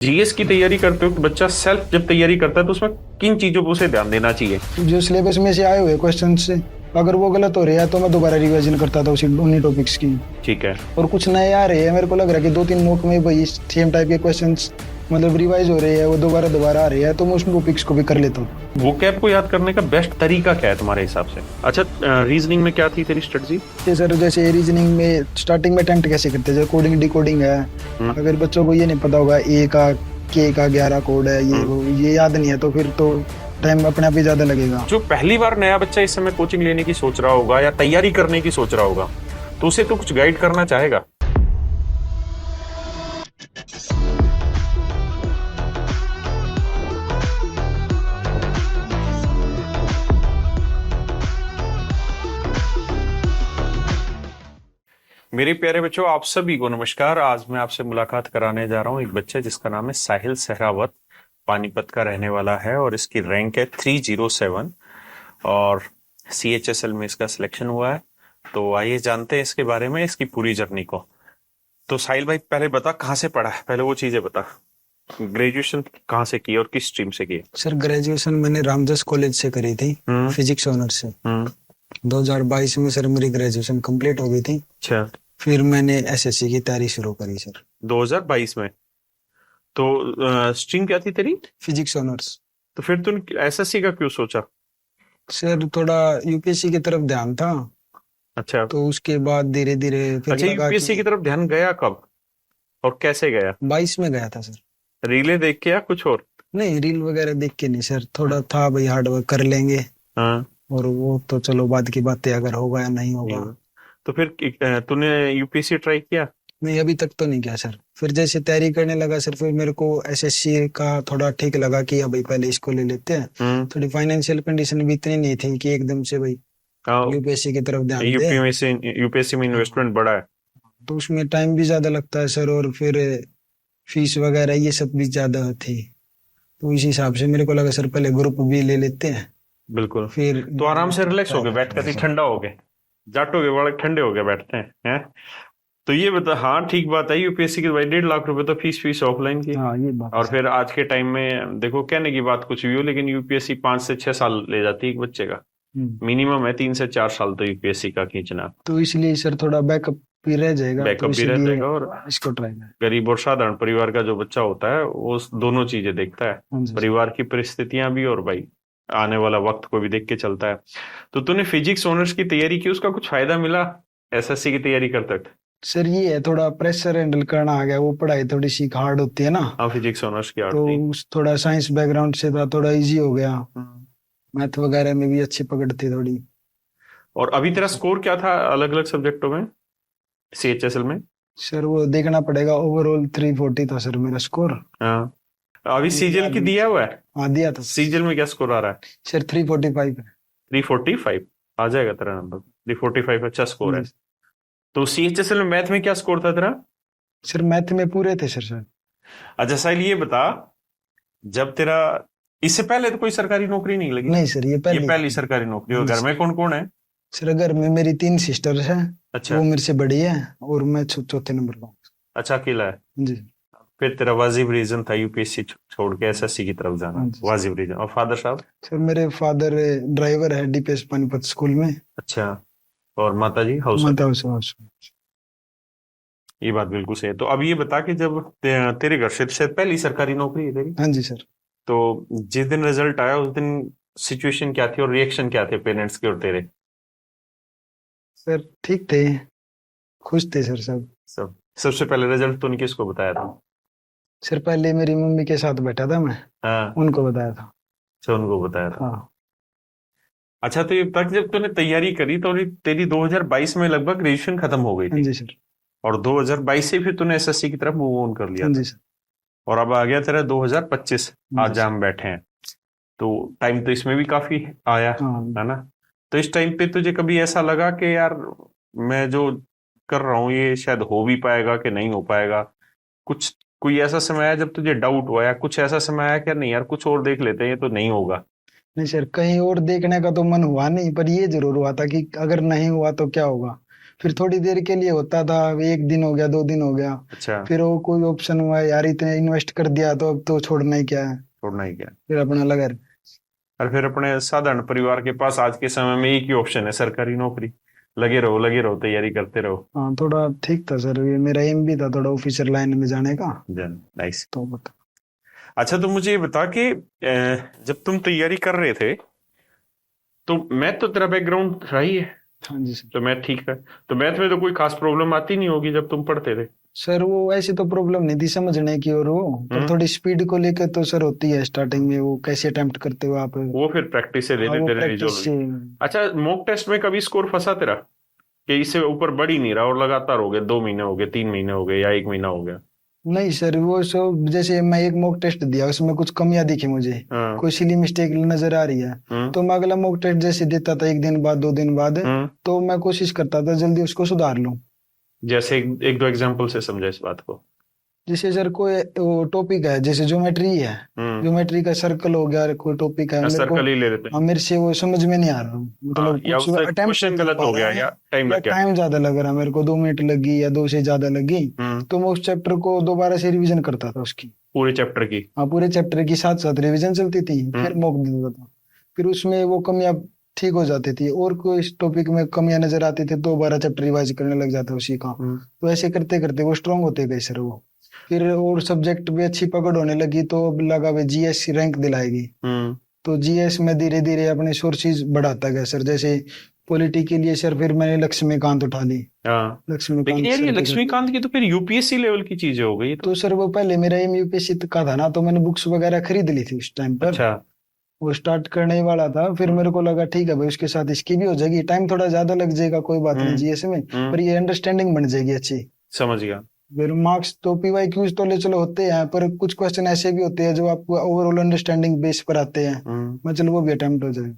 GS की तैयारी करते हो तो बच्चा सेल्फ जब तैयारी करता है तो उसमें किन चीजों पर उसे ध्यान देना चाहिए? जो सिलेबस में से आए हुए क्वेश्चन से अगर वो गलत हो रहे हैं तो मैं दोबारा रिवीजन करता था उसी उन्हीं टॉपिक्स की। ठीक है। और कुछ नए आ रहे हैं, मेरे को लग रहा है कि 2-3 मॉक में वही सेम टाइप के क्वेश्चंस मतलब रिवाइज हो रहे हैं, वो दोबारा आ रहे हैं, तो मैं उस टॉपिक्स को भी कर लेता हूँ। वो कैप को याद करने का बेस्ट तरीका क्या है तुम्हारे हिसाब से? अच्छा, रीजनिंग में क्या थी तेरी स्ट्रेटजी? सर जैसे रीजनिंग में स्टार्टिंग में अटेम्प्ट कैसे करते हैं, जैसे कोडिंग डिकोडिंग है, अगर बच्चों को ये नहीं पता होगा ए का के का 11 कोड है, ये याद नहीं है तो फिर तो टाइम अपने आप ही ज्यादा लगेगा। जो पहली बार नया बच्चा इस समय कोचिंग लेने की सोच रहा होगा या तैयारी करने की सोच रहा होगा तो उसे तो कुछ गाइड करना चाहेगा। मेरे प्यारे बच्चों, आप सभी को नमस्कार। आज मैं आपसे मुलाकात कराने जा रहा हूँ एक बच्चे जिसका नाम है साहिल सहरावत, पानीपत का रहने वाला है और इसकी रैंक है 307 और CHSL में इसका सिलेक्शन हुआ है। तो आइए जानते हैं इसके बारे में, इसकी पूरी जर्नी को। तो साहिल भाई, पहले बता कहाँ से पढ़ा है, पहले वो चीजें बता। ग्रेजुएशन कहाँ से की और किस स्ट्रीम से की? सर ग्रेजुएशन मैंने रामदास कॉलेज से करी थी, फिजिक्स ऑनर से। 2022 में सर मेरी ग्रेजुएशन कंप्लीट हो गई थी। अच्छा, फिर मैंने एसएससी की तैयारी शुरू करी सर। 2022 में? तो स्ट्रीम क्या थी तेरी? Physics honours. तो फिर तूने SSC का क्यों सोचा? सर थोड़ा यूपीएससी की तरफ ध्यान था, अच्छा, तो उसके बाद धीरे धीरे फिर अच्छा, लगा यूपीएससी की तरफ ध्यान गया कब और कैसे गया? 22 में गया था सर। रीले देख के या कुछ और? नहीं, रील वगैरह देख के नहीं सर, थोड़ा था भाई हार्ड वर्क कर लेंगे, हाँ। और वो तो चलो बाद की बातें, अगर होगा या नहीं होगा। तो फिर तूने यूपीएससी ट्राई किया? नहीं, अभी तक तो नहीं किया सर। फिर जैसे तैयारी करने लगा सर, फिर मेरे को एसएससी का थोड़ा ठीक लगा कि अभी पहले इसको ले लेते हैं। थोड़ी फाइनेंशियल कंडीशन भी इतनी नहीं थी कि एकदम से भाई यूपीएससी की तरफ ध्यान दे। यूपीएससी में इन्वेस्टमेंट बड़ा है तो उसमें टाइम भी ज्यादा लगता है सर, और फिर फीस वगैरह ये सब भी ज्यादा थी, तो इस हिसाब से मेरे को लगा सर पहले ग्रुप भी ले लेते हैं। बिल्कुल। फिर तो आराम से रिलैक्स हो गए, बैठ कर ठंडा हो गए, जाटोगे बड़े ठंडे हो गए बैठते हैं। तो ये बता, हाँ ठीक बात है, यूपीएससी की भाई 1.5 लाख रुपए तो फीस ऑफलाइन की। हाँ, ये बात। और फिर आज के टाइम में देखो, कहने की बात कुछ भी हो, लेकिन यूपीएससी 5 से 6 साल ले जाती है एक बच्चे का। मिनिमम है 3 से 4 साल तो यूपीएससी का खींचना। तो इसलिए सर थोड़ा बैकअप भी रह जाएगा, बैकअप भी रह जाएगा और इसको ट्राई गरीब और साधारण परिवार का जो बच्चा होता है वो दोनों चीजें देखता है, परिवार की परिस्थितियां भी और भाई आने वाला वक्त को भी देख के चलता है। तो तूने फिजिक्स ऑनर्स की तैयारी की, उसका कुछ फायदा मिला एसएससी की तैयारी करते वक्त? सर ये है, थोड़ा प्रेशर हैंडल करना आ गया, वो पढ़ाई थोड़ी सी हार्ड होती है ना। हाँ, फिजिक्स ऑनर्स की तो थोड़ा साइंस बैकग्राउंड से था, थोड़ा इजी हो गया। मैथ वगैरह में भी अच्छी पकड़ थी थोड़ी। और अभी तेरा स्कोर क्या था अलग अलग सब्जेक्टों में CHSL में? सर वो देखना पड़ेगा, ओवरऑल 340 था सर मेरा स्कोर। हाँ, अभी सीजल की दिया हुआ है? हाँ, दिया था। सीजल में क्या स्कोर आ रहा है? सर 345 है। 345 आ जाएगा तेरा नंबर। 345 अच्छा स्कोर है। तो CHSL में मैथ में क्या स्कोर था तेरा? सर मैथ में पूरे थे सर। अच्छा साहिल, ये बता, जब तेरा इससे पहले तो कोई सरकारी नौकरी नहीं लगी? नहीं सर, ये पहली सरकारी नौकरी। और घर में कौन कौन है? सर घर में मेरी 3 सिस्टर्स हैं। अच्छा। वो मेरे से बड़ी है और मैं चौथे नंबर पर हूँ। अच्छा, अकेला है जी। फिर तेरा वाजिब रीजन था यूपीएससी छोड़ के एसएससी की तरफ जाना, वाजिब रीजन। और फादर साहब? सर मेरे फादर ड्राइवर है डीपीएस पानीपत स्कूल में। अच्छा। और माता जी हाउस? ये बात बिल्कुल सही है। तो अब ये बता कि जब तेरे घर से पहली सरकारी नौकरी है तेरी? हाँ जी सर। तो जिस दिन रिजल्ट आया उस दिन सिचुएशन क्या थी और रिएक्शन क्या थे पेरेंट्स के और तेरे? सर ठीक थे, खुश थे सर सब। सबसे पहले रिजल्ट तूने किसको बताया था? सर पहले मेरी मम्मी के साथ बैठा था मैं। हाँ, उनको बताया था। अच्छा, उनको बताया था। हाँ। अच्छा, तो ये तक जब तूने तैयारी करी तो तेरी 2022 में लगभग ग्रेजुएशन खत्म हो गई थी? जी सर। और 2022 से फिर तूने एसएससी की तरफ मूव ऑन कर लिया? जी सर। और अब आ गया तेरा 2025, आज हम बैठे हैं, तो टाइम तो इसमें भी काफी आया है ना? तो इस टाइम पे तुझे कभी ऐसा लगा कि यार मैं जो कर रहा हूँ ये शायद हो भी पाएगा कि नहीं हो पाएगा? कुछ कोई ऐसा समय आया जब तुझे डाउट हुआ, या कुछ ऐसा समय आया कि नहीं यार कुछ और देख लेते हैं, ये तो नहीं होगा? नहीं सर, कहीं और देखने का तो मन हुआ नहीं, पर ये जरूर हुआ था कि अगर नहीं हुआ तो क्या होगा। फिर थोड़ी देर के लिए होता था, एक दिन हो गया, 2 दिन हो गया, अच्छा, फिर वो कोई ऑप्शन हुआ यार इतने इन्वेस्ट कर दिया तो अब तो छोड़ना ही क्या है, छोड़ना ही क्या। फिर अपना लगा रहे। और फिर अपने साधारण परिवार के पास आज के समय में एक ही ऑप्शन है, सरकारी नौकरी। लगे रहो, तैयारी करते रहो। हाँ थोड़ा ठीक था सर, ये मेरा एम भी था थोड़ा ऑफिसर लाइन में जाने का। नाइस। तो बता। अच्छा, तो मुझे ये बता कि जब तुम तैयारी कर रहे थे तो मैथ तो तेरा बैकग्राउंड रहा ही है, हाँ जी सर। तो मैथ ठीक है। तो मैथ में तो कोई खास प्रॉब्लम आती नहीं होगी जब तुम पढ़ते थे। सर वो ऐसी तो प्रॉब्लम नहीं थी समझने की, और वो पर थोड़ी स्पीड को लेकर तो सर होती है स्टार्टिंग में, वो कैसे अटेम्प्ट करते हो आप। वो फिर प्रैक्टिस से ले हाँ, वो लेते रहे प्रैक्टिस से। रिजोल्व। अच्छा, मॉक टेस्ट में कभी स्कोर फंसा तेरा कि इससे ऊपर बढ़ ही नहीं रहा और लगातार हो गए, 2 महीने हो गए, 3 महीने हो गए, या 1 महीना हो गया? नहीं सर, वो सब जैसे मैं एक मॉक टेस्ट दिया उसमें कुछ कमियां दिखी मुझे, हाँ। कोई सिली मिस्टेक नजर आ रही है, तो मैं अगला मॉक टेस्ट जैसे देता था 1 दिन बाद 2 दिन बाद, तो मैं कोशिश करता था जल्दी उसको सुधार लूं। जैसे एक दो एग्जांपल से समझा इस बात को। जैसे सर कोई वो टॉपिक है, जैसे ज्योमेट्री है, ज्योमेट्री का सर्कल हो गया, कोई टॉपिक है मेरे को, सर्कल ही ले लेते हैं। हाँ, मेरे से वो समझ में नहीं आ रहा, मतलब या कुछ उससे अटेम्प्ट क्वेश्चन गलत हो गया या टाइम या लग गया। टाइम ज्यादा लग रहा, मेरे को 2 मिनट लगी या 2 से ज्यादा लगी, तो मैं उस चैप्टर को दोबारा से रिवीजन करता था उसकी, पूरे चैप्टर की। हाँ पूरे चैप्टर की साथ साथ रिवीजन चलती थी, फिर मॉक देता था, फिर उसमें वो कमियां ठीक हो जाती थी, और कोई टॉपिक में कमियां नजर आती थी तो दोबारा चैप्टर रिवाइज करने लग जाता उसी का। तो ऐसे करते करते वो स्ट्रांग होते गए सर वो, फिर और सब्जेक्ट भी अच्छी पकड़ होने लगी, तो अब लगा वे जीएस रैंक दिलाएगी, तो जीएस में धीरे धीरे अपने सोर्सेज बढ़ाता गया सर। जैसे पॉलिटी के लिए सर फिर मैंने लक्ष्मीकांत उठा ली। लेकिन यार ये लक्ष्मीकांत की तो फिर यूपीएससी लेवल की चीजें हो गई। तो सर वो पहले मेरा एम यूपीएससी का था ना, तो मैंने बुक्स वगैरह खरीद ली थी उस टाइम पर। अच्छा। वो स्टार्ट करने ही वाला था, फिर मेरे को लगा ठीक है भाई उसके साथ इसकी भी हो जाएगी, टाइम थोड़ा ज्यादा लग जाएगा कोई बात नहीं जीएस में, पर ये अंडरस्टैंडिंग बन जाएगी अच्छी। समझ गया। फिर मार्क्स तो पीवाई क्यूज तो ले चलो होते हैं, पर कुछ क्वेश्चन ऐसे भी होते हैं जो आपको ओवरऑल अंडरस्टैंडिंग बेस पर आते हैं, मैं चलो वो भी अटेम्प्ट हो जाए।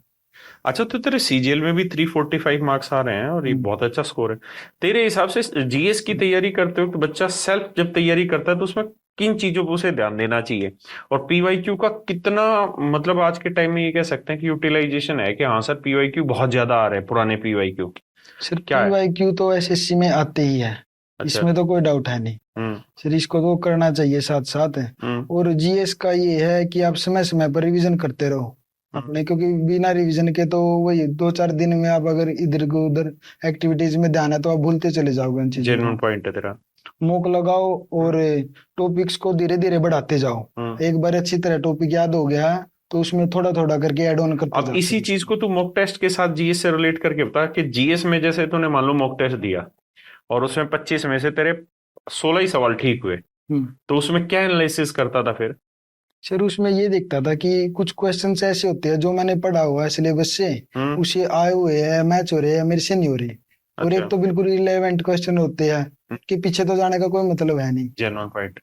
अच्छा, तो तेरे सीजीएल में भी 345 मार्क्स आ रहे हैं और ये बहुत अच्छा स्कोर है। तेरे हिसाब से जीएस की तैयारी करते वक्त बच्चा सेल्फ जब तैयारी करता है तो उसमें किन चीजों को उसे ध्यान देना चाहिए, और पीवाईक्यू का कितना, मतलब आज के टाइम में ये कह सकते हैं कि यूटिलाइजेशन है कि हाँ सर पीवाईक्यू बहुत ज्यादा आ रहे हैं, पुराने पीवाईक्यू? सर पीवाईक्यू तो एसएससी में आते ही है। अच्छा। इसमें तो कोई डाउट है नहीं सर, इसको तो करना चाहिए साथ साथ है। और जीएस का ये है कि आप समय समय पर रिवीजन करते रहो अपने, क्योंकि बिना रिवीजन के तो वही 2-4 दिन में आप अगर इधर को उधर एक्टिविटीज में ध्यान है तो आप भूलते चले जाओगे उन चीजों को। जेन्युइन पॉइंट है तेरा। मॉक लगाओ और टॉपिक्स को धीरे धीरे बढ़ाते जाओ, एक बार अच्छी तरह टॉपिक याद हो गया तो उसमें थोड़ा थोड़ा करके ऐड ऑन करते अब जाओ। इसी चीज को तू मॉक टेस्ट के साथ जीएस से रिलेट करके बता कि जीएस में जैसे तूने मान लो मॉक टेस्ट दिया और उसमें 25 में से तेरे 16 ही सवाल ठीक हुए, तो उसमें क्या एनालिसिस करता था फिर? सर उसमें ये देखता था कि कुछ क्वेश्चंस ऐसे होते हैं जो मैंने पढ़ा हुआ है सिलेबस से, उसे आए हुए हैं, मैच हो रहे हैं, मेरे से नहीं हो रहे। और एक तो बिल्कुल रिलेवेंट क्वेश्चन होते हैं कि पीछे तो जाने का कोई मतलब है नहीं। Genuine point.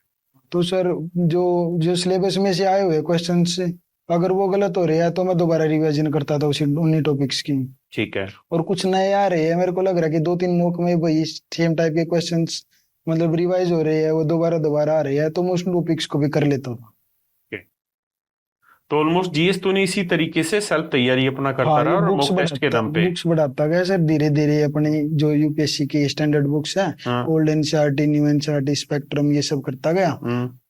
तो सर जो जो सिलेबस में से आए हुए क्वेश्चन से अगर वो गलत हो रहे हैं तो मैं दोबारा रिवीजन करता था उसी उन्हीं टॉपिक्स की। ठीक है। और कुछ नए आ रहे हैं, मेरे को लग रहा है कि 2-3 मॉक में वही सेम टाइप के क्वेश्चंस मतलब रिवाइज हो रहे हैं, वो दोबारा आ रहे हैं, तो मैं उस टॉपिक्स को भी कर लेता था। तो ऑलमोस्ट जीएस तूने इसी तरीके से सेल्फ तैयारी अपना करता रहा और मॉक टेस्ट के दम पे बुक्स बढ़ाता गया सर धीरे धीरे, अपनी जो यूपीएससी की स्टैंडर्ड बुक्स है, old NCERT, new NCERT, spectrum, ये सब करता गया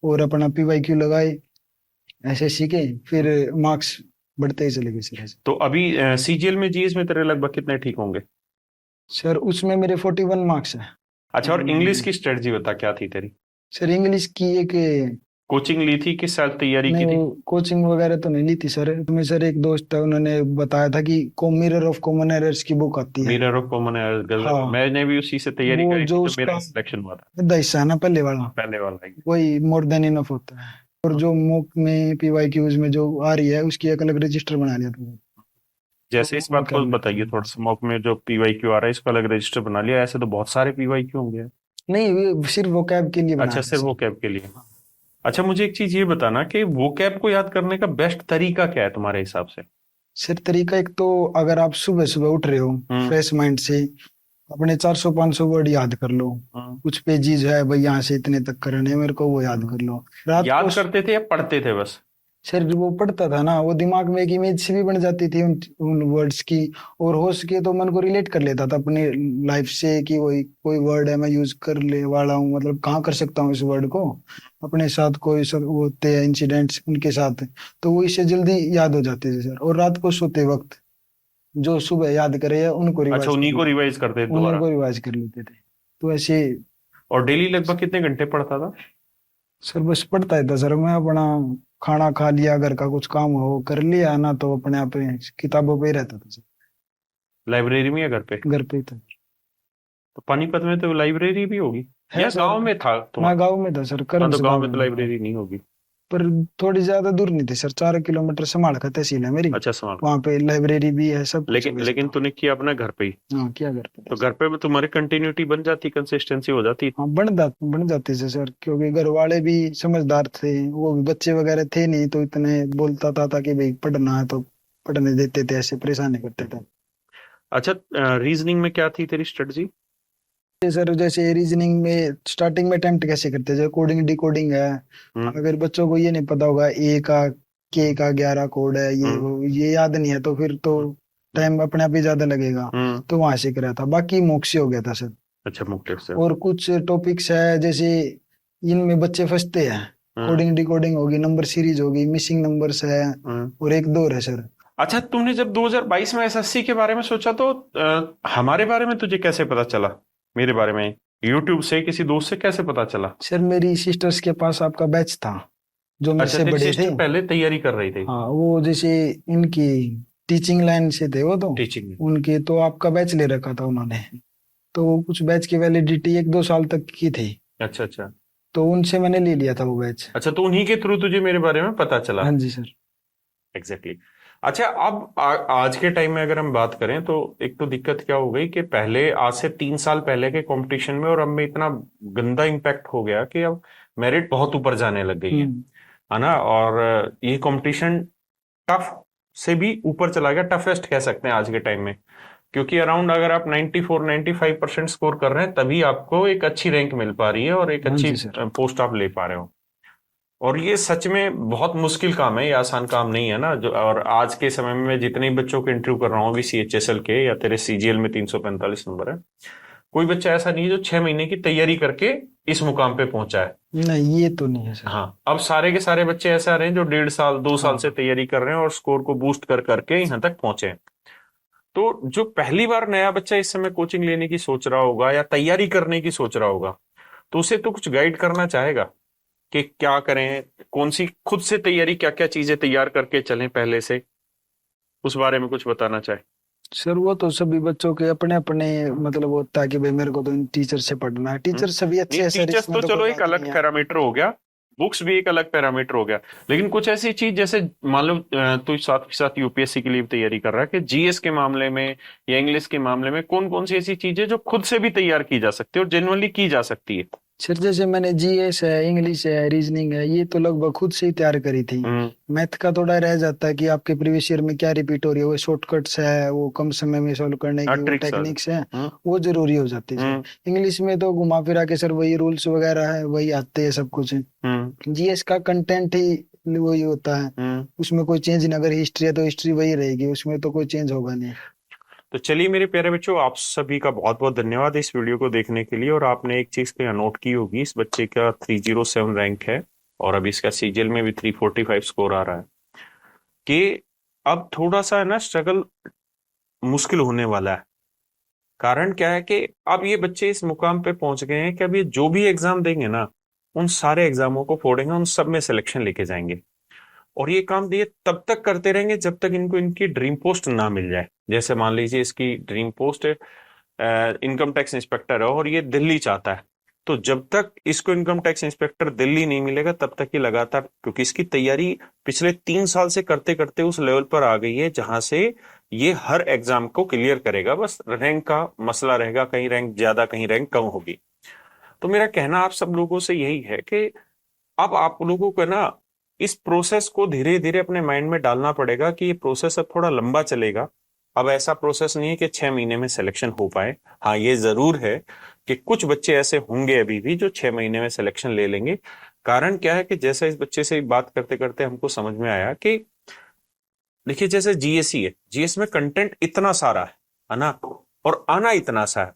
और अपना पीवाईक्यू लगाए एसएससी के, फिर मार्क्स बढ़ते ही चले गए सर। तो अभी सीजीएल में जीएस में तेरे लगभग कितने ठीक होंगे? सर उसमें मेरे 41 मार्क्स है। अच्छा, और इंग्लिश की स्ट्रेटजी बता क्या थी तेरी? सर इंग्लिश की एक कोचिंग ली थी कि सेल्फ तैयारी की थी? कोचिंग वगैरह तो नहीं ली थी सर। तुम्हें सर एक दोस्त है उन्होंने बताया था कि मिरर ऑफ कॉमन एरर्स की बुक आती है। Mirror of common errors. हाँ, मैंने भी उसी से तैयारी करी जो थी, तो मेरा सिलेक्शन हुआ था। हिस्सा है ना पहले वाला वही मोर देन इनफ होता है। और जो मॉक में पीवाईक्यूज में जो आ रही है उसकी एक अलग रजिस्टर बना लिया था। जैसे इस बात को बताइए थोड़ा सा, मॉक में जो पीवाईक्यू आ रहा है इसका अलग रजिस्टर बना लिया, ऐसे तो बहुत सारे पीवाईक्यू होंगे। नहीं, सिर्फ वो कैब के लिए बना। अच्छा, सिर्फ वो कैब के लिए। अच्छा, मुझे एक चीज ये बताना कि वो कैब को याद करने का बेस्ट तरीका क्या है तुम्हारे हिसाब से? सर तरीका एक तो अगर आप सुबह सुबह उठ रहे हो फ्रेश माइंड से, अपने 400-500 वर्ड याद कर लो, कुछ पेजेस है भाई यहाँ से इतने तक करने हैं मेरे को, वो याद कर लो। याद करते थे या पढ़ते थे बस? सर वो पढ़ता था ना, वो दिमाग में एक इमेज सी भी बन जाती थी उन वर्ड्स की, और हो सके तो मन को रिलेट कर लेता था अपनी लाइफ से कि वही कोई वर्ड है मैं यूज कर ले वाला हूँ, मतलब कहाँ कर सकता हूँ इस वर्ड को अपने साथ, कोई सब वो होते हैं इंसिडेंट्स उनके साथ, तो वो इससे जल्दी याद हो जाते थे सर। और रात को सोते वक्त जो सुबह याद करे उनको अच्छा, रिवाइज उन्हीं को कर, रिवाइज करते थे उन्हीं दोबारा। को रिवाइज कर लेते थे। तो ऐसे और डेली लगभग कितने घंटे पढ़ता था? सर बस पढ़ता ही था सर, मैं अपना खाना खा लिया, घर का कुछ काम हो कर लिया ना, तो अपने आप ही किताबों पे ही रहता था सर। लाइब्रेरी में या घर पे? घर पे ही था। तो पानीपत में तो लाइब्रेरी भी होगी, है या सर, गांव में था मैं तुम्हारा? गांव में था सर, हाँ, तो करम्स गांव गांव में तो में था। लाइब्रेरी नहीं होगी। पर थोड़ी ज्यादा दूर नहीं थी सर, 4 किलोमीटर समाड़ का तहसील है मेरी, अच्छा, समाल। वहां पे लाइब्रेरी भी है, सब कुछ है लेकिन वैसे लेकिन तो। तूने किया अपना घर पे ही। हाँ क्या घर पे था तो सर। घर पे में तुम्हारी कंटिन्यूटी बन जाती, कंसिस्टेंसी हो जाती। हाँ बन जाते थे सर, क्योंकि घर वाले भी समझदार थे, वो भी बच्चे वगैरह थे नहीं, तो इतने बोलता था कि भाई पढ़ना है तो पढ़ने देते थे, ऐसे परेशान नहीं करते थे। अच्छा, रीजनिंग में क्या थी तेरी स्ट्रेटजी? सर जैसे रीजनिंग में स्टार्टिंग में अटेम्प्ट कैसे करते हैं, जैसे कोडिंग डिकोडिंग है, हम्म। अगर बच्चों को ये नहीं पता होगा ए का के का 11 कोड है, ये हम्म। वो ये याद नहीं है, तो फिर तो टाइम अपने आप ही ज्यादा लगेगा। हम्म। तो वहां सीख रहा था, बाकी मोक्ष हो गया था सर। अच्छा, मुक्तक से। और कुछ टॉपिक्स है जैसे इनमें बच्चे फंसते हैं, हम्म। कोडिंग डिकोडिंग होगी, नंबर सीरीज होगी, मिसिंग नंबर्स है, हम्म। और एक दो है सर। अच्छा, तुमने जब 2022 में एसएससी के बारे में सोचा तो हमारे बारे में तुझे कैसे पता चला? मेरे बारे में यूट्यूब से, किसी दोस्त से कैसे पता चला? सर मेरी सिस्टर्स के पास आपका बैच था, जो मेरे अच्छा, से तेरी बड़े थे। सिस्टर पहले तैयारी कर रही थी? हाँ वो जैसे इनकी टीचिंग लाइन से थे वो तो, टीचिंग में? उनके तो आपका बैच ले रखा था उन्होंने, तो वो कुछ बैच की वैलिडिटी 1-2 साल तक की थी, अच्छा, अच्छा। तो उनसे मैंने ले लिया था वो बैच। अच्छा, तो उन्हीं के थ्रू तुझे मेरे बारे में पता चला? हाँ जी सर। Exactly exactly. अच्छा, अब आज के टाइम में अगर हम बात करें तो एक तो दिक्कत क्या हो गई कि पहले, आज से 3 साल पहले के कंपटीशन में और अब में इतना गंदा इम्पैक्ट हो गया कि अब मेरिट बहुत ऊपर जाने लग गई है ना? और ये कंपटीशन टफ से भी ऊपर चला गया, टफेस्ट कह सकते हैं आज के टाइम में, क्योंकि अराउंड अगर आप 94-95% स्कोर कर रहे हैं तभी आपको एक अच्छी रैंक मिल पा रही है और एक हाँ अच्छी जी सर। पोस्ट आप ले पा रहे हो। और ये सच में बहुत मुश्किल काम है, ये आसान काम नहीं है ना। जो और आज के समय में मैं जितने ही बच्चों के इंटरव्यू कर रहा हूँ अभी CHSL के या तेरे CGL में 345 नंबर है, कोई बच्चा ऐसा नहीं है जो 6 महीने की तैयारी करके इस मुकाम पे पहुंचा है। नहीं ये तो नहीं है सर। हाँ, अब सारे के सारे बच्चे ऐसे आ रहे हैं जो 1.5 साल 2 साल हाँ से तैयारी कर रहे हैं और स्कोर को बूस्ट कर करके यहाँ तक पहुंचे हैं। तो जो पहली बार नया बच्चा इस समय कोचिंग लेने की सोच रहा होगा या तैयारी करने की सोच रहा होगा, तो उसे तो कुछ गाइड करना चाहेगा कि क्या करें, कौन सी खुद से तैयारी, क्या क्या चीजें तैयार करके चलें पहले से, उस बारे में कुछ बताना चाहे? सर वो तो सभी बच्चों के अपने अपने मतलब होता है कि भाई मेरे को तो इन टीचर से पढ़ना है, टीचर सभी नहीं, अच्छे हैं सर, टीचर्स इसमें तो तो चलो कोई एक बात अलग नहीं है। पैरामीटर हो गया, बुक्स भी एक अलग पैरामीटर हो गया, लेकिन कुछ ऐसी चीज जैसे मान लो तू साथ के साथ यूपीएससी के लिए तैयारी कर रहा है, कि जीएस के मामले में या इंग्लिश के मामले में कौन कौन सी ऐसी चीजें जो खुद से भी तैयार की जा सकती है और जेन्युइनली की जा सकती है? सर जैसे मैंने जीएस है, इंग्लिश है, रीजनिंग है, ये तो लगभग खुद से ही तैयार करी थी। मैथ का थोड़ा रह जाता है कि आपके प्रीवियस ईयर में क्या रिपीट हो रही है, वो शॉर्टकट्स है, वो कम समय में सॉल्व करने की वो ट्रिक्स आ टेक्निक्स है, गई। वो जरूरी हो जाती है सर। इंग्लिश में तो घुमा फिरा के सर वही रूल्स वगैरह है, वही आते हैं सब कुछ। जीएस का कंटेंट ही वही होता है, उसमें कोई चेंज नहीं, अगर हिस्ट्री है तो हिस्ट्री वही रहेगी, उसमें तो कोई चेंज होगा नहीं। तो चलिए मेरे प्यारे बच्चों, आप सभी का बहुत बहुत धन्यवाद इस वीडियो को देखने के लिए। और आपने एक चीज का नोट की होगी, इस बच्चे का 307 रैंक है और अभी इसका सीजीएल में भी 345 स्कोर आ रहा है, कि अब थोड़ा सा है ना स्ट्रगल मुश्किल होने वाला है। कारण क्या है कि अब ये बच्चे इस मुकाम पे पहुंच गए हैं कि अब ये जो भी एग्जाम देंगे ना, उन सारे एग्जामों को फोड़ेंगे, उन सब में सिलेक्शन लेके जाएंगे। और ये काम ये तब तक करते रहेंगे जब तक इनको इनकी ड्रीम पोस्ट ना मिल जाए। जैसे मान लीजिए इसकी dream post income tax inspector है और ये दिल्ली चाहता है, तो जब तक इसको इनकम टैक्स इंस्पेक्टर दिल्ली नहीं मिलेगा तब तक ये लगातार, क्योंकि इसकी तैयारी पिछले 3 साल से करते करते उस लेवल पर आ गई है जहां से ये हर एग्जाम को क्लियर करेगा, बस रैंक का मसला रहेगा, कहीं रैंक ज्यादा कहीं रैंक कम होगी। तो मेरा कहना आप सब लोगों से यही है कि अब आप लोगों को ना इस प्रोसेस को धीरे धीरे अपने माइंड में डालना पड़ेगा कि ये प्रोसेस अब थोड़ा लंबा चलेगा। अब ऐसा प्रोसेस नहीं है कि 6 महीने में सिलेक्शन हो पाए। हाँ, ये जरूर है कि कुछ बच्चे ऐसे होंगे अभी भी जो 6 महीने में सिलेक्शन ले लेंगे, कारण क्या है कि जैसे इस बच्चे से बात करते करते हमको समझ में आया कि देखिए जैसे जीएसई है, जीएस में कंटेंट इतना सारा है ना, और आना इतना सा है।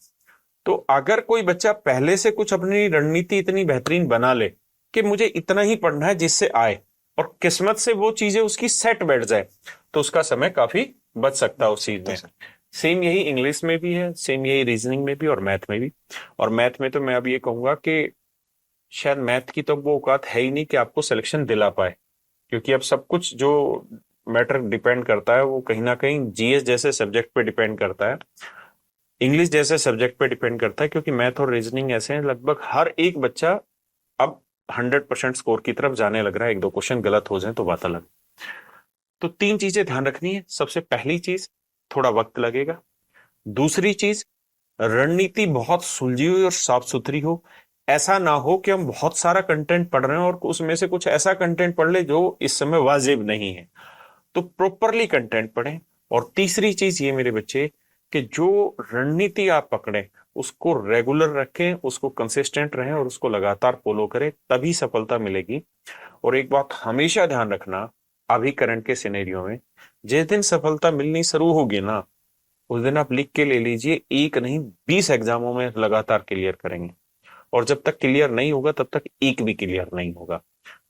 तो अगर कोई बच्चा पहले से कुछ अपनी रणनीति इतनी बेहतरीन बना ले कि मुझे इतना ही पढ़ना है जिससे आए, और किस्मत से वो चीजें उसकी सेट बैठ जाए, तो उसका समय काफी बच सकता है उस चीज में। सेम यही इंग्लिश में भी है, सेम यही रीजनिंग में भी और मैथ में भी। और मैथ में तो मैं अब ये कहूंगा कि शायद मैथ की तो वो औकात है ही नहीं कि आपको सिलेक्शन दिला पाए, क्योंकि अब सब कुछ जो मैटर डिपेंड करता है वो कहीं ना कहीं जीएस जैसे सब्जेक्ट पे डिपेंड करता है, इंग्लिश जैसे सब्जेक्ट पे डिपेंड करता है, क्योंकि मैथ और रीजनिंग ऐसे हैं लगभग हर एक बच्चा अब 100% स्कोर की तरफ जाने लग रहा है। एक दो क्वेश्चन गलत हो जाए तो बात अलग। तो 3 चीजें ध्यान रखनी है। सबसे पहली चीज, थोड़ा वक्त लगेगा। दूसरी चीज, रणनीति बहुत सुलझी हुई और साफ सुथरी हो। ऐसा ना हो कि हम बहुत सारा कंटेंट पढ़ रहे हैं और उसमें से कुछ ऐसा कंटेंट पढ़ ले जो इस समय वाजिब नहीं है। तो प्रॉपरली कंटेंट पढ़ें। और तीसरी चीज ये मेरे बच्चे, कि जो रणनीति आप पकड़ें उसको रेगुलर रखें, उसको कंसिस्टेंट रहें और उसको लगातार फॉलो करें, तभी सफलता मिलेगी। और एक बात हमेशा ध्यान रखना, अभी करंट के सिनेरियो में जिस दिन सफलता मिलनी शुरू होगी ना, उस दिन आप लिख के ले लीजिए, एक नहीं 20 एग्जामों में लगातार क्लियर करेंगे। और जब तक क्लियर नहीं होगा तब तक एक भी क्लियर नहीं होगा।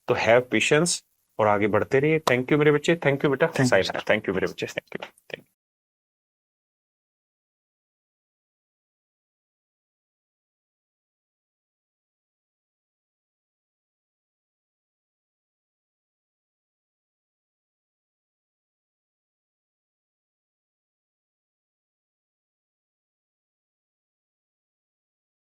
तो हैव पेशेंस और आगे बढ़ते रहिए। थैंक यू मेरे बच्चे, थैंक यू बेटा, थैंक यू थैंक यू मेरे बच्चे, थैंक यू।